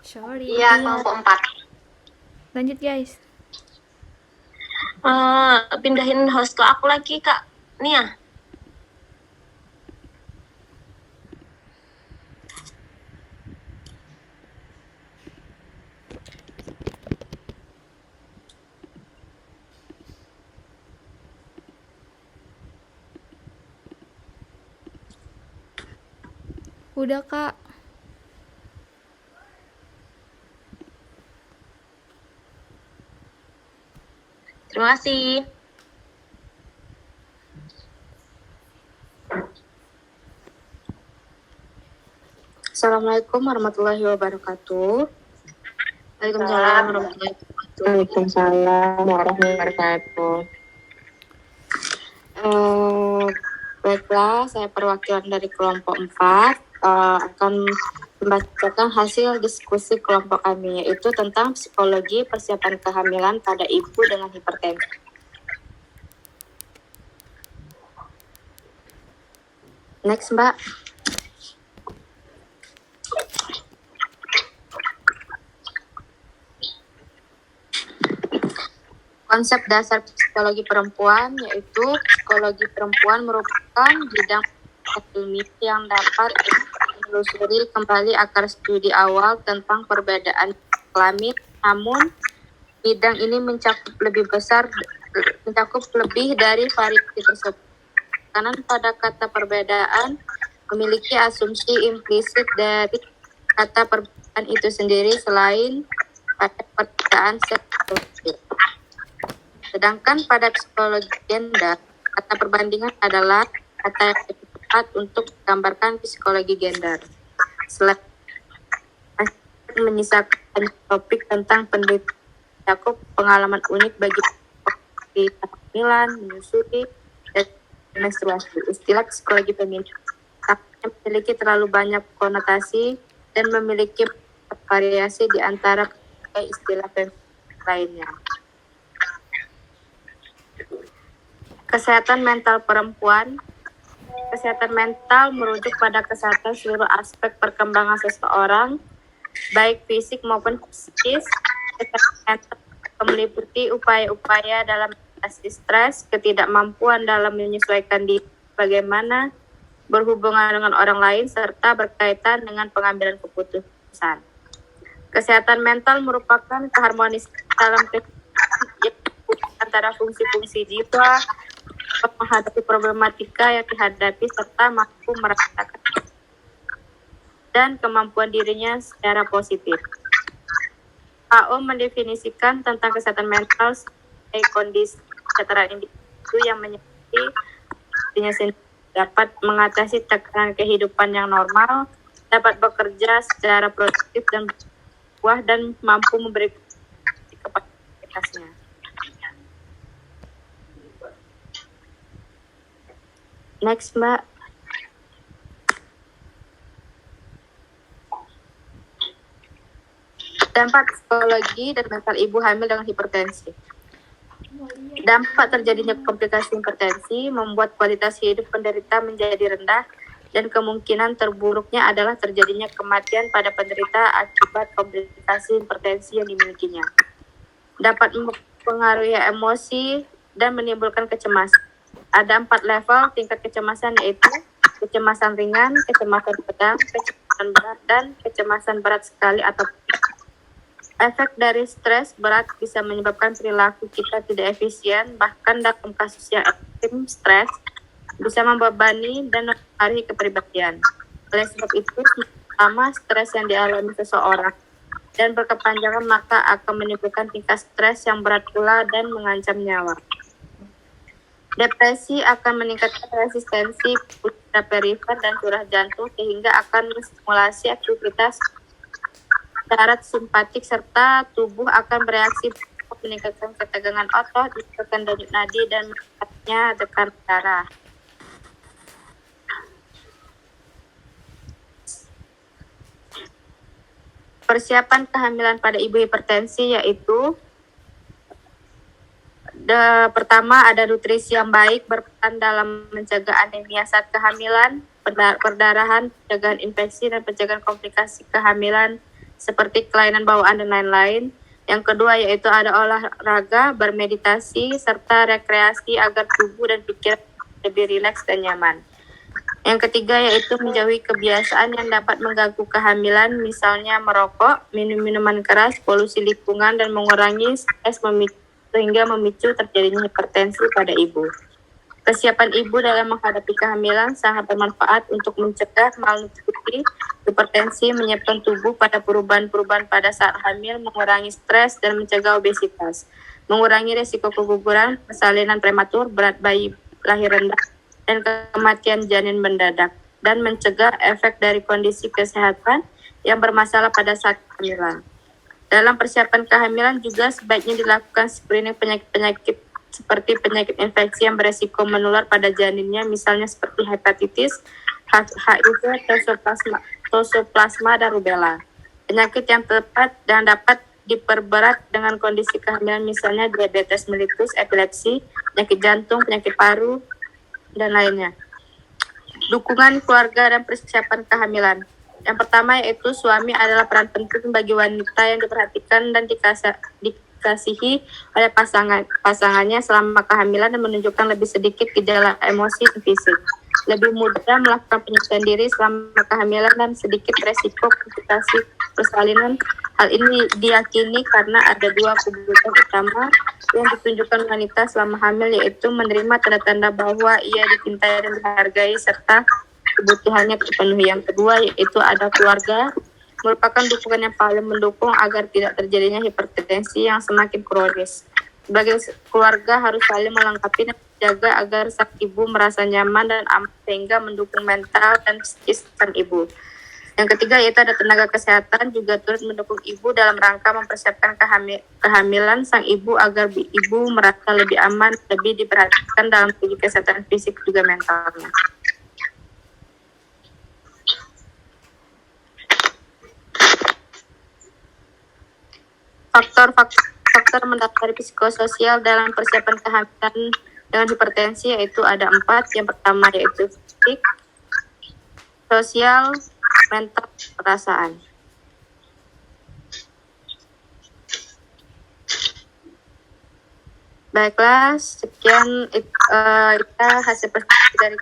Sorry. Iya, kelompok 4. Lanjut guys. Pindahin host ke aku lagi, Kak Nia. Udah kak. Terima kasih. Assalamualaikum warahmatullahi wabarakatuh. Waalaikumsalam warahmatullahi wabarakatuh. Waalaikumsalam warahmatullahi wabarakatuh. Baiklah, saya perwakilan dari kelompok 4 akan membacakan hasil diskusi kelompok kami, yaitu tentang psikologi persiapan kehamilan pada ibu dengan hipertensi. Next, Mbak. Konsep dasar psikologi perempuan, yaitu psikologi perempuan merupakan bidang ilmiah yang dapat menelusuri kembali akar studi awal tentang perbedaan kelamin, namun bidang ini mencakup lebih dari variasi tersebut. Karena pada kata perbedaan memiliki asumsi implisit dari kata perbedaan itu sendiri selain pada perbedaan seksual. Sedangkan pada psikologi gender, kata perbandingan adalah kata yang lebih tepat untuk menggambarkan psikologi gender. Selain menyisakan topik tentang penelitian mencakup pengalaman unik bagi kehamilan, menyusui, dan menstruasi. Istilah psikologi feminis memiliki terlalu banyak konotasi dan memiliki variasi di antara istilah feminis lainnya. Kesehatan mental perempuan. Kesehatan mental merujuk pada kesehatan seluruh aspek perkembangan seseorang, baik fisik maupun psikis. Kesehatan mental meliputi upaya-upaya dalam mengatasi stres, ketidakmampuan dalam menyesuaikan diri, bagaimana berhubungan dengan orang lain, serta berkaitan dengan pengambilan keputusan. Kesehatan mental merupakan keharmonisan dalam antara fungsi-fungsi jiwa, menghadapi problematika yang dihadapi, serta mampu merasakan dan kemampuan dirinya secara positif. WHO mendefinisikan tentang kesehatan mental sebagai kondisi kesejahteraan individu yang menyebabkan dirinya sendiri dapat mengatasi tekanan kehidupan yang normal, dapat bekerja secara produktif dan berbuah, dan mampu memberi kepada aktivitasnya. Next, Mbak. Dampak psikologi dan mental ibu hamil dengan hipertensi. Dampak terjadinya komplikasi hipertensi membuat kualitas hidup penderita menjadi rendah, dan kemungkinan terburuknya adalah terjadinya kematian pada penderita akibat komplikasi hipertensi yang dimilikinya. Dapat mempengaruhi emosi dan menimbulkan kecemasan. Ada 4 level tingkat kecemasan, yaitu kecemasan ringan, kecemasan sedang, kecemasan berat, dan kecemasan berat sekali atau efek dari stres berat bisa menyebabkan perilaku kita tidak efisien, bahkan dalam kasus yang ekstrim, stres bisa membebani dan mempengaruhi kepribadian. Oleh sebab itu, selama stres yang dialami seseorang dan berkepanjangan, maka akan menimbulkan tingkat stres yang berat pula dan mengancam nyawa. Depresi akan meningkatkan resistensi pembuluh perifer dan curah jantung, sehingga akan menstimulasi aktivitas syarat simpatik, serta tubuh akan bereaksi meningkatkan ketegangan otot, meningkatkan denyut nadi, dan meningkatnya tekanan darah. Persiapan kehamilan pada ibu hipertensi, yaitu pertama, ada nutrisi yang baik berperan dalam mencegah anemia saat kehamilan, perdarahan, pencegahan infeksi, dan pencegahan komplikasi kehamilan seperti kelainan bawaan dan lain-lain. Yang kedua yaitu ada olahraga, bermeditasi, serta rekreasi agar tubuh dan pikiran lebih rileks dan nyaman. Yang ketiga yaitu menjauhi kebiasaan yang dapat mengganggu kehamilan, misalnya merokok, minum minuman keras, polusi lingkungan, dan mengurangi stres sehingga memicu terjadinya hipertensi pada ibu. Kesiapan ibu dalam menghadapi kehamilan sangat bermanfaat untuk mencegah malnutrisi, hipertensi, menyiapkan tubuh pada perubahan-perubahan pada saat hamil, mengurangi stres, dan mencegah obesitas, mengurangi risiko keguguran, persalinan prematur, berat bayi lahir rendah, dan kematian janin mendadak, dan mencegah efek dari kondisi kesehatan yang bermasalah pada saat kehamilan. Dalam persiapan kehamilan juga sebaiknya dilakukan screening penyakit-penyakit seperti penyakit infeksi yang beresiko menular pada janinnya, misalnya seperti hepatitis, HIV, toxoplasma, dan rubella. Penyakit yang tepat dan dapat diperberat dengan kondisi kehamilan, misalnya diabetes mellitus, epilepsi, penyakit jantung, penyakit paru, dan lainnya. Dukungan keluarga dan persiapan kehamilan. Yang pertama yaitu suami adalah peran penting bagi wanita yang diperhatikan dan dikasihi oleh pasangannya selama kehamilan dan menunjukkan lebih sedikit gejala emosi dan fisik. Lebih mudah melakukan penyesuaian diri selama kehamilan dan sedikit resiko komplikasi persalinan. Hal ini diyakini karena ada dua kebutuhan utama yang ditunjukkan wanita selama hamil, yaitu menerima tanda-tanda bahwa ia dicintai dan dihargai serta kebutuhannya terpenuhi. Yang kedua yaitu ada keluarga, merupakan dukungan yang paling mendukung agar tidak terjadinya hipertensi yang semakin kronis. Sebagai keluarga harus saling melengkapi dan menjaga agar sang ibu merasa nyaman dan aman sehingga mendukung mental dan psikis sang ibu. Yang ketiga yaitu ada tenaga kesehatan juga turut mendukung ibu dalam rangka mempersiapkan kehamilan sang ibu agar ibu merasa lebih aman, lebih diperhatikan dalam segi kesehatan fisik juga mentalnya. Faktor mendasari psikososial dalam persiapan kehamilan dengan hipertensi yaitu ada 4. Yang pertama yaitu fisik, sosial, mental, perasaan. Baiklah, sekian hasil presentasi dari